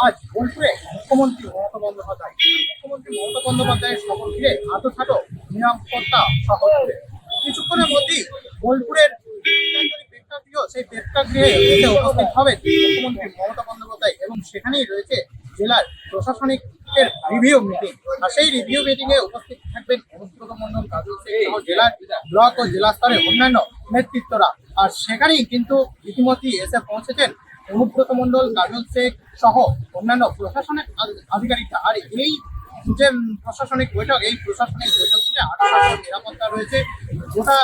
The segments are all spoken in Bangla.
আজ বোলপুরে মুখ্যমন্ত্রী মমতা বন্দ্যোপাধ্যায়ের শহর ঘিরে আটোসাটো নিরাপত্তা শহর ঘিরে কিছুক্ষণের মধ্যেই বোলপুরের প্রেক্ষাগৃহ সেই প্রেক্ষাগৃহে এসে উপস্থিত হবেন মুখ্যমন্ত্রী মমতা বন্দ্যোপাধ্যায় এবং সেখানেই রয়েছে জেলার প্রশাসনিকের রিভিউ মিটিং। আর সেই রিভিউ মিটিং এ উপস্থিত থাকবেন অনুব্রত মণ্ডল, কাজল শেখ সহ জেলার ব্লক ও জেলা স্তরের অন্যান্য নেতৃত্বরা। আর সেখানেই কিন্তু ইতিমধ্যেই এসে পৌঁছেছেন অনুব্রত মণ্ডল, কাজল শেখ সহ অন্যান্য প্রশাসনিক আধিকারিকরা। আর এই যে প্রশাসনিক বৈঠক, এই প্রশাসনিক বৈঠক থেকে আটোসাটো নিরাপত্তা রয়েছে গোটা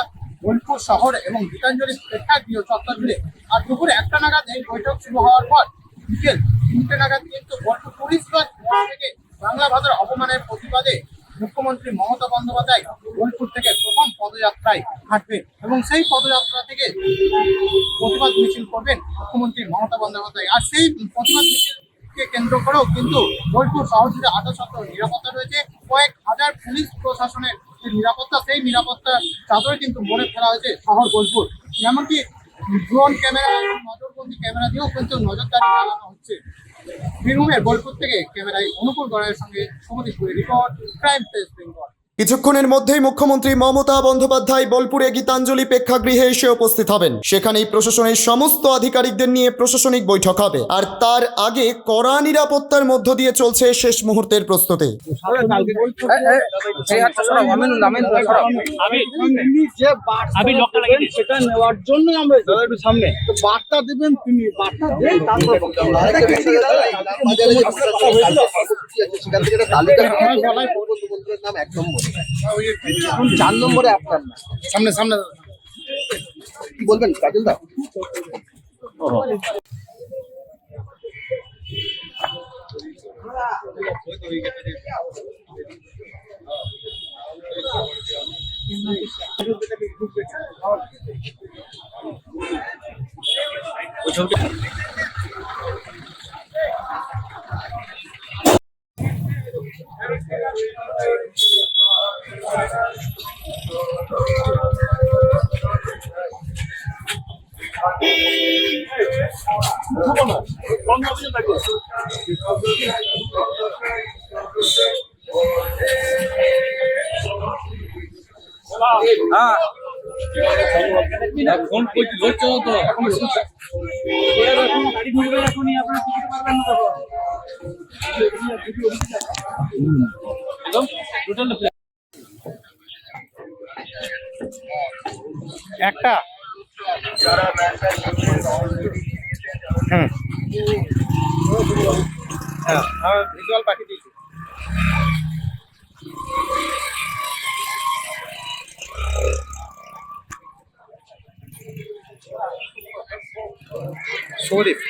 বোলপুর শহর এবং গীতাঞ্জলি প্রেক্ষাগৃহ চত্বর জুড়ে। আর দুপুর 1টা নাগাদ এই বৈঠক শুরু হওয়ার পর বিকেল 3টে নাগাদ কিন্তু বোলপুর পুলিশগঞ্জ থেকে বাংলা ভাষার অপমানের প্রতিবাদে মুখ্যমন্ত্রী মমতা বন্দ্যোপাধ্যায় বোলপুর থেকে প্রথম পদযাত্রায় হাঁটবেন এবং সেই পদযাত্রা থেকে প্রতিবাদ মিছিল করবেন মুখ্যমন্ত্রী মমতা বন্দ্যোপাধ্যায়। আর সেই প্রতিবাদ মিছিলকে কেন্দ্র করেও কিন্তু বোলপুর শহর জুড়ে আটোসাটো নিরাপত্তা রয়েছে। কয়েক হাজার পুলিশ প্রশাসনের যে নিরাপত্তা, সেই নিরাপত্তার চাদরে কিন্তু মনে ফেলা হয়েছে শহর বোলপুর। এমনকি ড্রোন ক্যামেরা এবং নজরবন্দি ক্যামেরা দিয়েও কিন্তু নজরদারি চালানো হচ্ছে। বীরভূমের বোলপুর থেকে ক্যামেরায় অনুকূল গড়াইয়ের সঙ্গে শুভদীপুরের রিপোর্ট, ক্রাইম প্রেস বেঙ্গল। কিছুক্ষণের মধ্যেই মুখ্যমন্ত্রী মমতা বন্দ্যোপাধ্যায় বোলপুরে গীতাঞ্জলি প্রেক্ষাগৃহে এসে উপস্থিত হবেন। সেখানেই প্রশাসনের সমস্ত আধিকারিকদের নিয়ে প্রশাসনিক বৈঠক হবে। আর তার আগে কড়া নিরাপত্তার মধ্য দিয়ে চলছে শেষ মুহূর্তের প্রস্তুতি। সেটা নেওয়ার জন্য আমরা একটু সামনে বার্তা দেবেন, তিনি বার্তা দেন, তারপরে নাম 1 নম্বর, 4 নম্বরে আপনার নাম। সামনে সামনে কি বলবেন কাজল দা? একটা ভিজুয়াল পাঠিয়ে দিয়েছি। শরীফ